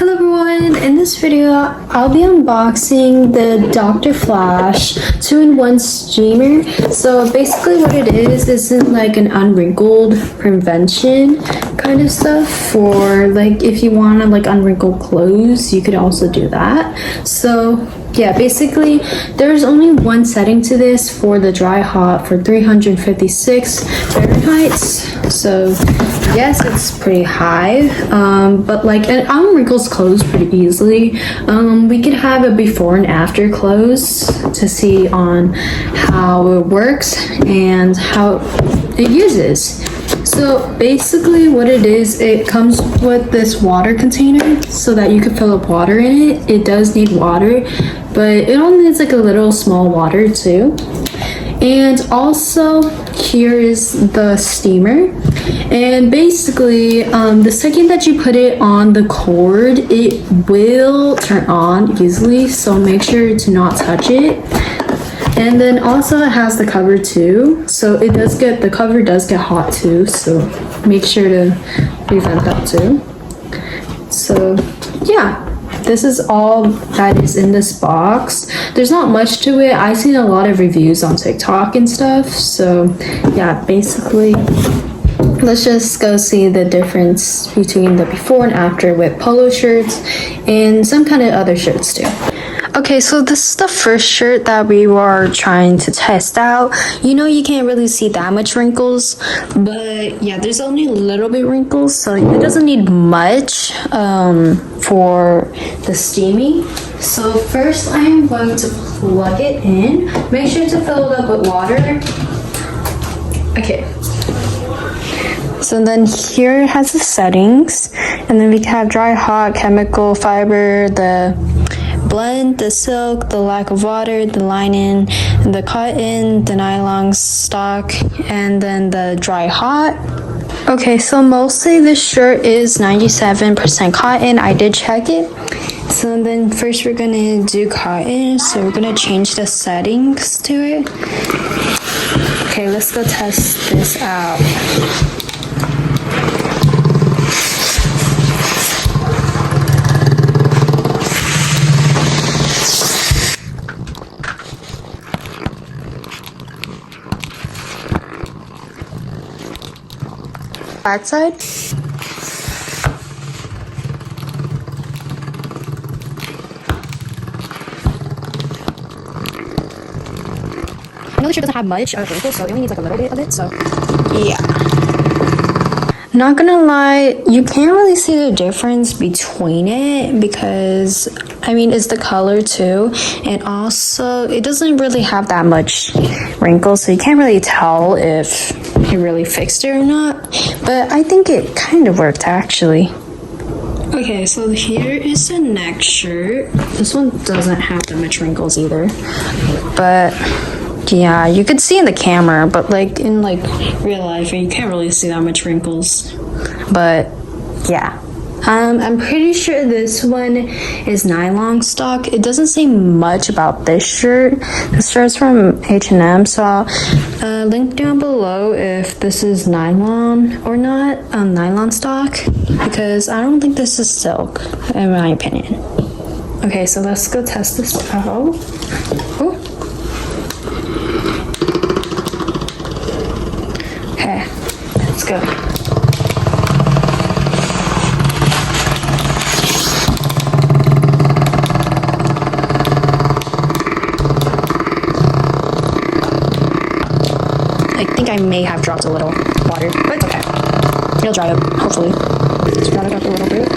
Hello everyone, in this video I'll be unboxing the Dr. Flash 2-in-1 steamer. So basically what it is like an unwrinkled prevention kind of stuff for like if you want to like unwrinkle clothes, you could also do that. So yeah, basically there's only one setting to this for the dry hot for 356 Fahrenheit. So yes, it's pretty high, but like it unwrinkles clothes pretty easily. We could have a before and after clothes to see on how it works and how it uses. So basically what it is, it comes with this water container so that you can fill up water in it. It does need water, but it only needs like a little small water too. And also here is the steamer, and basically the second that you put it on the cord, it will turn on easily, so make sure to not touch it. And then also it has the cover too, so the cover does get hot too, so make sure to prevent that too. So yeah, this is all that is in this box. There's not much to it. I've seen a lot of reviews on TikTok and stuff, so yeah, basically let's just go see the difference between the before and after with polo shirts and some kind of other shirts too. Okay, so this is the first shirt that we were trying to test out. You know, you can't really see that much wrinkles, but yeah, there's only a little bit wrinkles, so it doesn't need much for the steaming. So first I'm going to plug it in. Make sure to fill it up with water. Okay. So then here it has the settings, and then we have dry, hot, chemical, fiber, the blend, the silk, the lack of water, the linen, the cotton, the nylon stock, and then the dry hot. Okay, so mostly this shirt is 97% cotton. I did check it. So then first we're gonna do cotton, so we're gonna change the settings to it. Okay, let's go test this out. Back side. I know the shirt doesn't have much of wrinkles, so it only needs like a little bit of it, so yeah. Not gonna lie, you can't really see the difference between it because I mean it's the color too, and also it doesn't really have that much wrinkles, so you can't really tell if it really fixed it or not, but I think it kind of worked actually. Okay, so here is the next shirt. This one doesn't have that much wrinkles either, but yeah, you could see in the camera, but like in like real life you can't really see that much wrinkles. But yeah, I'm pretty sure this one is nylon stock. It doesn't say much about this shirt. This shirt's from H&M, so I'll link down below if this is nylon or not, nylon stock, because I don't think this is silk in my opinion. Okay, so let's go test this out. Oh. Okay, let's go. I think I may have dropped a little water, but it's okay. It'll dry up, hopefully. Just brought it up a little bit.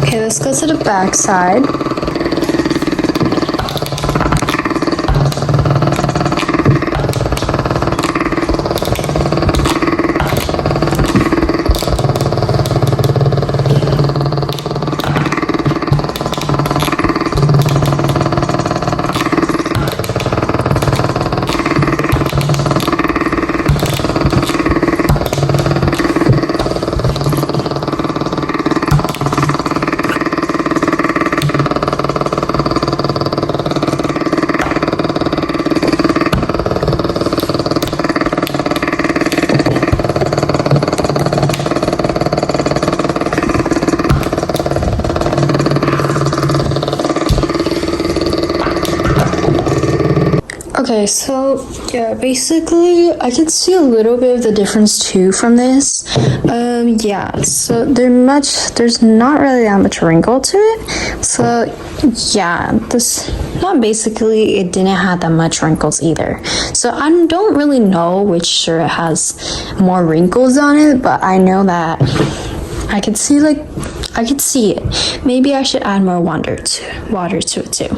Okay, let's go to the back side. Okay, so yeah, basically I could see a little bit of the difference too from this. Yeah, so there's not really that much wrinkle to it. So yeah, it didn't have that much wrinkles either. So I don't really know which shirt has more wrinkles on it, but I know that I could see it. Maybe I should add more water to it too.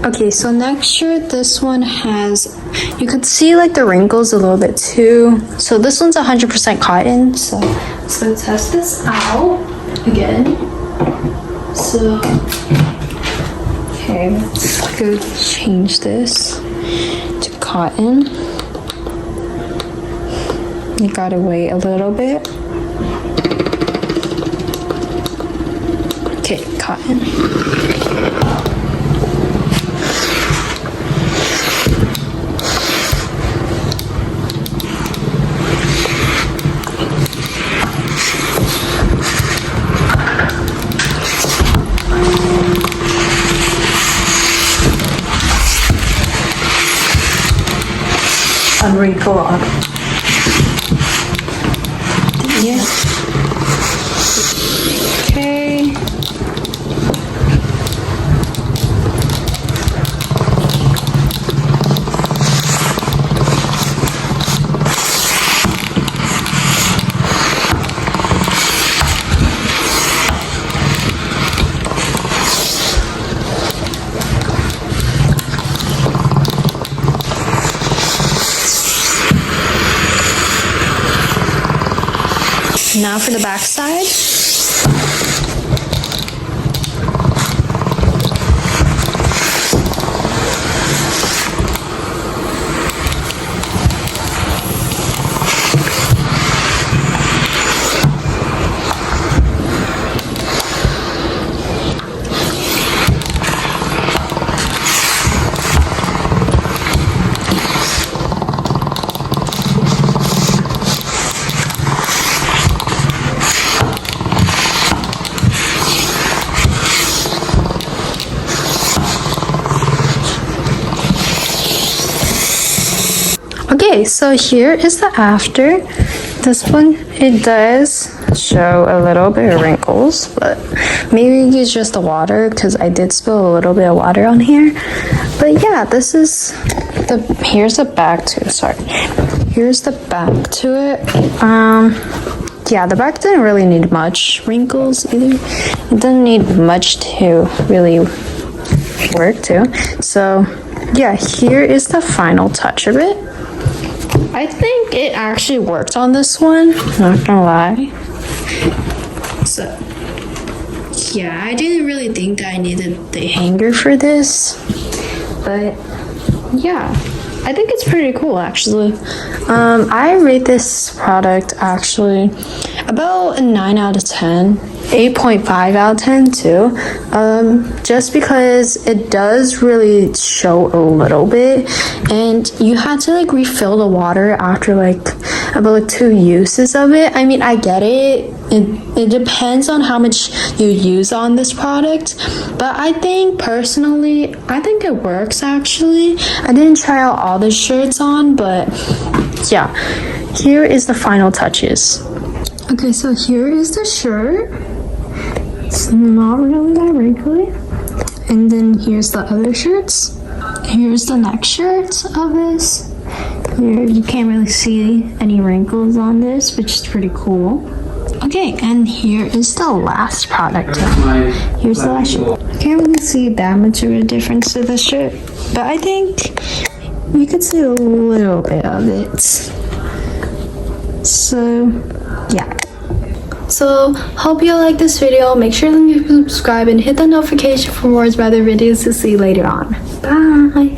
Okay, so next shirt, this one has, you could see like the wrinkles a little bit too. So this one's 100% cotton. So let's test this out again. So, okay, let's go change this to cotton. You gotta wait a little bit. Okay, cotton. Wrinkle on. Yeah. Okay. Now for the back side. Okay, so here is the after. This one, it does show a little bit of wrinkles, but maybe it's just the water because I did spill a little bit of water on here. But yeah, this is here's the back to it. Sorry, here's the back to it. Yeah, the back didn't really need much wrinkles either. It doesn't need much to really work to. So yeah, here is the final touch of it. I think it actually worked on this one, not gonna lie. So yeah, I didn't really think that I needed the hanger for this, but yeah, I think it's pretty cool actually. I rate this product actually about a 9 out of 10, 8.5 out of 10 too. Just because it does really show a little bit, and you had to like refill the water after about 2 uses of it. I mean, I get it. It depends on how much you use on this product, but I think personally, I think it works actually. I didn't try out all the shirts on, but yeah, here is the final touches. Okay, so here is the shirt. It's not really that wrinkly. And then here's the other shirts. Here's the next shirt of this. Here, you can't really see any wrinkles on this, which is pretty cool. Okay, and here is the last product. Here's the last shirt. Can't really see that much of a difference to the shirt, but I think you could see a little bit of it. So, yeah. So, hope you like this video. Make sure to subscribe and hit the notification for more other videos to see later on. Bye!